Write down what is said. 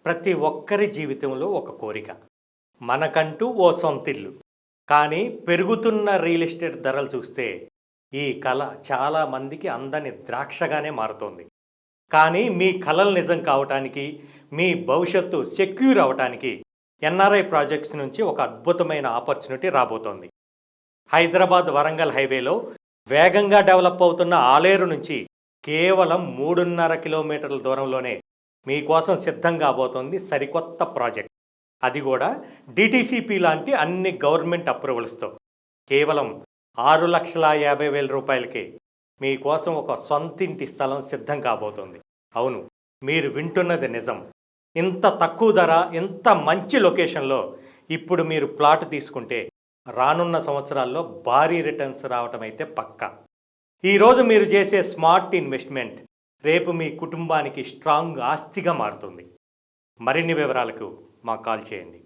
ప్రతి ఒక్కరి జీవితంలో ఒక కోరిక. మనకంటూ ఓ సొంతిల్లు. కానీ పెరుగుతున్న రియల్ ఎస్టేట్ ధరలు చూస్తే ఈ కల చాలా మందికి అందని ద్రాక్షగానే మారుతోంది. కానీ మీ కలలు నిజం కావటానికి, మీ భవిష్యత్తు సెక్యూర్ అవ్వటానికి ఎన్ఆర్ఐ ప్రాజెక్ట్స్ నుంచి ఒక అద్భుతమైన ఆపర్చునిటీ రాబోతోంది. హైదరాబాద్ వరంగల్ హైవేలో వేగంగా డెవలప్ అవుతున్న ఆలేరు నుంచి కేవలం 3.5 కిలోమీటర్ల దూరంలోనే మీకోసం సిద్ధం కాబోతోంది సరికొత్త ప్రాజెక్ట్. అది కూడా డిటిసిపి లాంటి అన్ని గవర్నమెంట్ అప్రూవల్స్తో. కేవలం 6,50,000 రూపాయలకే మీకోసం ఒక సొంతింటి స్థలం సిద్ధం కాబోతోంది. అవును, మీరు వింటున్నది నిజం. ఇంత తక్కువ ధర, ఇంత మంచి లొకేషన్లో ఇప్పుడు మీరు ప్లాట్ తీసుకుంటే రానున్న సంవత్సరాల్లో భారీ రిటర్న్స్ రావటం అయితే పక్కా. ఈరోజు మీరు చేసే స్మార్ట్ ఇన్వెస్ట్మెంట్ రేపు మీ కుటుంబానికి స్ట్రాంగ్ ఆస్తిగా మారుతుంది. మరిన్ని వివరాలకు మాకు కాల్ చేయండి.